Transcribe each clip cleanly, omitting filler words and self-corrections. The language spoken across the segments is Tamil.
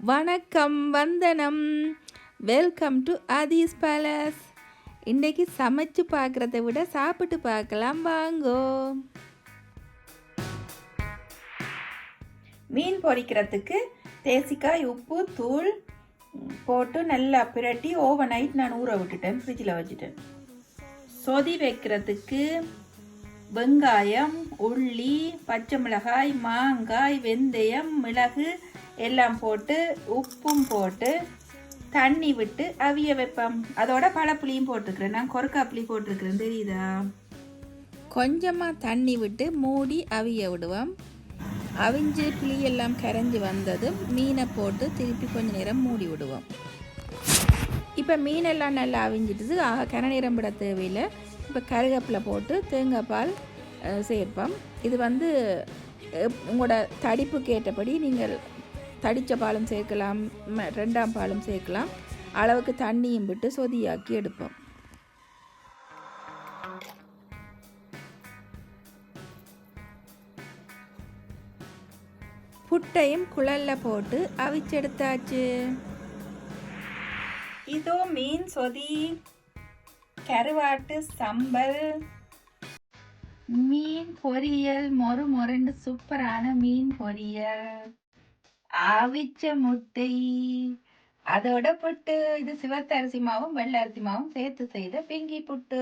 வணக்கம், வந்தனம். Welcome to Aadhi's palace. இன்றைக்கி சமைச்சு பார்க்குறத விட சாப்பிட்டு பார்க்கலாம் வாங்கோ. மீன் பொரிக்கிறதுக்கு தேசிக்காய், உப்பு, தூள் போட்டு நல்லா பிரட்டி ஓவர் நைட் நான் ஊற விட்டுட்டேன், ஃப்ரிட்ஜில் வச்சுட்டேன். சொதி வைக்கிறதுக்கு வெங்காயம், உள்ளி, பச்சை மிளகாய், மாங்காய், வெந்தயம், மிளகு எல்லாம் போட்டு உப்பும் போட்டு தண்ணி விட்டு அவிய வைப்போம். அதோட பழப்புளியும் போட்டிருக்கிறேன், நான் கொரக்காப்புளி போட்டிருக்கிறேன், தெரியுதா? கொஞ்சமாக தண்ணி விட்டு மூடி அவிய விடுவோம். அவிஞ்சு புளியெல்லாம் கரைஞ்சி வந்ததும் மீனை போட்டு திருப்பி கொஞ்சம் நேரம் மூடி விடுவோம். இப்போ மீனெல்லாம் நல்லா அவிஞ்சிட்டுது, கரை நேரம் விட தேவையில்லை. இப்போ கருவேப்பிலை போட்டு தேங்காய் பால் சேர்ப்போம். இது உங்களோட தடிப்புக்கு ஏற்றபடி நீங்கள் தடித்த பாலும் சேர்க்கலாம், ரெண்டாம் பாலும் சேர்க்கலாம். அளவுக்கு தண்ணியும் விட்டு சொதியாக்கி எடுப்போம். புட்டையும் குழல்ல போட்டு அவிச்செடுத்தாச்சு. இதோ மீன் சொதி, கருவாட்டு சம்பல், மீன் பொரியல், மொறு மொரண்டு சூப்பரான மீன் பொரியல், அவிச்ச முட்டை, அதோட புட்டு. இது சிவத்தரிசி மாவும் வெள்ளை அரிசி மாவும் சேர்த்து செய்த பிங்கி புட்டு.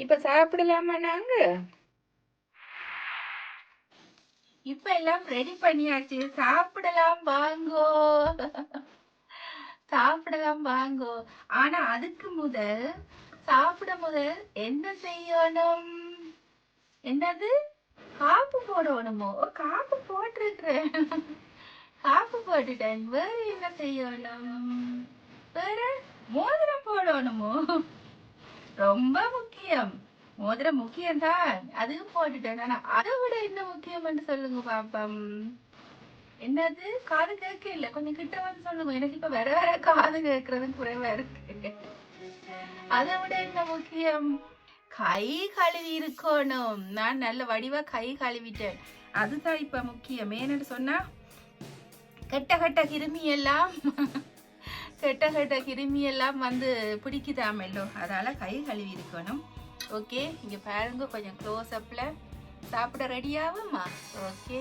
இப்ப சாப்பிடலாமா? நாங்க இப்ப எல்லாம் ரெடி பண்ணியாச்சு, சாப்பிடலாம் வாங்கோ. சாப்பிடலாம் வாங்கோ. ஆனா அதுக்கு சாப்பிட முதல் என்ன செய்யணும்? என்னது? காப்பு போடணுமோ? காப்பு போட்டிருக்கிறேன், காப்பு போட்டுட்டேன். வேற என்ன செய்யணும்? வேற மோதிரம் போடணுமோ? ரொம்ப முக்கியம், மோதிரம் முக்கியம்தான், அதுவும் போட்டுட்டேன். ஆனா அதை விட என்ன முக்கியம் சொல்லுங்க பாப்பம். என்னது? காது கேட்க இல்ல, கொஞ்சம் கிட்ட வந்து சொல்லுங்க. எனக்கு இப்ப வேற வேற காது கேட்கறது குறைவா இருக்கு. அதை விட என்ன முக்கியம்? கை கழுவி இருக்கணும். நான் நல்ல வடிவா கை கழுவிட்டேன், அதுதான் இப்ப முக்கியம். ஏன்னு சொன்னா கெட்ட கெட்ட கிருமி எல்லாம் பிடிக்குதாமல்லோ, அதால கை கழுவி இருக்கணும். ஓகே, இங்க பாருங்க, கொஞ்சம் க்ளோஸ் அப்ல சாப்பிட ரெடி ஆகுமா? ஓகே,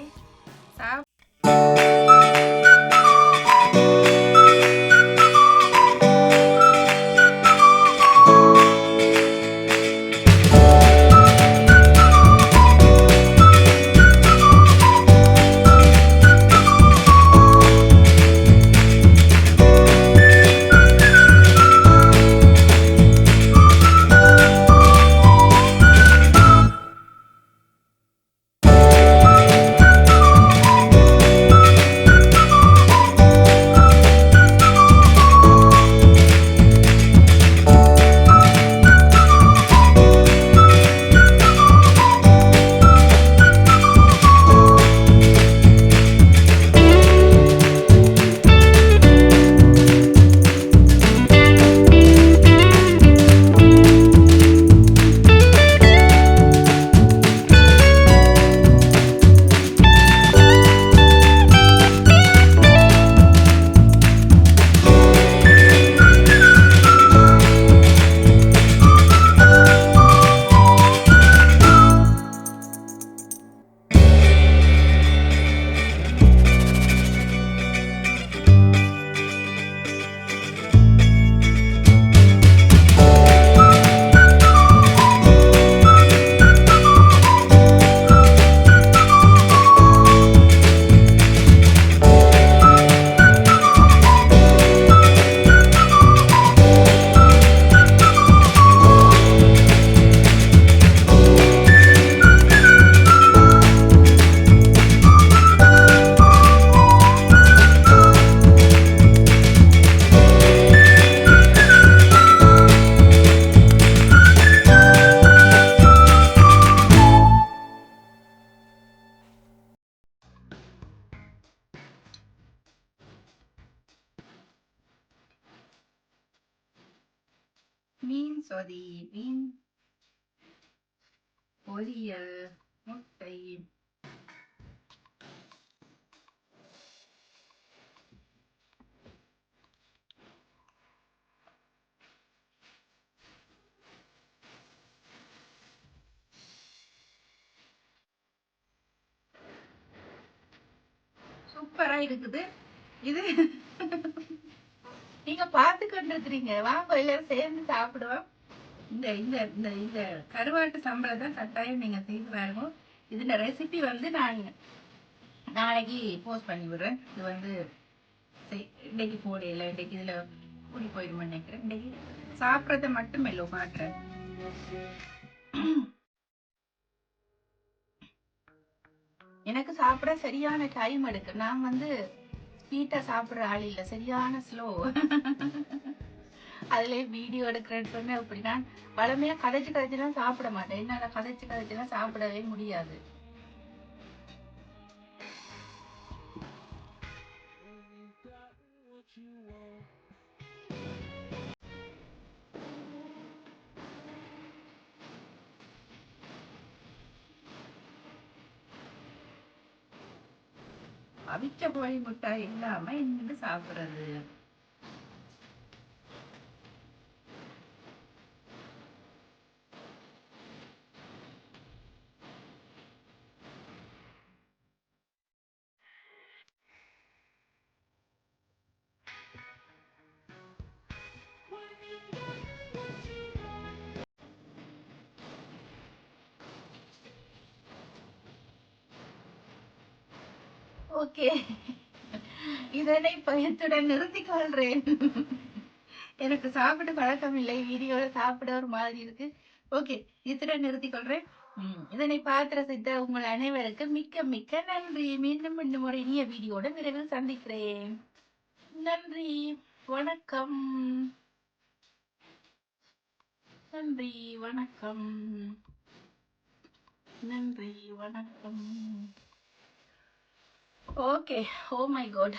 மீன் சொதி, மீன் பொரியல், முட்டை, சூப்பரா இருக்குது இது. நீங்க பார்த்து கொண்டிருக்கிறீங்க, வாங்க எல்லாரும் சேர்ந்து சாப்பிடுவோம். இந்த இந்த இந்த இந்த கருவாட்டு சம்பளம் தான் கட்டாயம் நீங்க செய்து பாருங்க. இதுல ரெசிபி வந்து நான் நாளைக்கு போஸ்ட் பண்ணி விடுறேன். இது வந்து இன்னைக்கு போடையில, இன்னைக்கு இதுல கூடி போயிடுமா நினைக்கிறேன். இன்னைக்கு சாப்பிட்றத மட்டும் மெல்ல காட்டுறேன். எனக்கு சாப்பிட சரியான டைம் எடுக்கு. நான் வந்து ஸ்வீட்டா சாப்பிடுற ஆள் இல்லை, சரியான ஸ்லோ. அதுலயே வீடியோ எடுக்கிறேன்னு சொன்னா இப்படி நான் வளமையா கதைச்சு கதைச்சுலாம் சாப்பிட மாட்டேன். என்னால கதைச்சு கதைச்சுலாம் சாப்பிடவே முடியாது. அவிச்ச கோழி முட்டாய் இல்லாம இன்னும் சாப்பிடுறது. ஓகே, இதனை பயத்துடன் நிறுத்திக் கொள்றேன். எனக்கு சாப்பிட்டு பழக்கம் இல்லை, வீடியோல சாப்பிட ஒரு மாதிரி இருக்கு. ஓகே, இத்துடன் நிறுத்திக் கொள்றேன். இதனை பார்த்து ரசித்த உங்கள் அனைவருக்கு மிக்க மிக்க நன்றி. மீண்டும் மீண்டும் ஒரு இனிய வீடியோட விரைவில் சந்திக்கிறேன். நன்றி, வணக்கம். நன்றி, வணக்கம். நன்றி, வணக்கம். Okay, oh my God.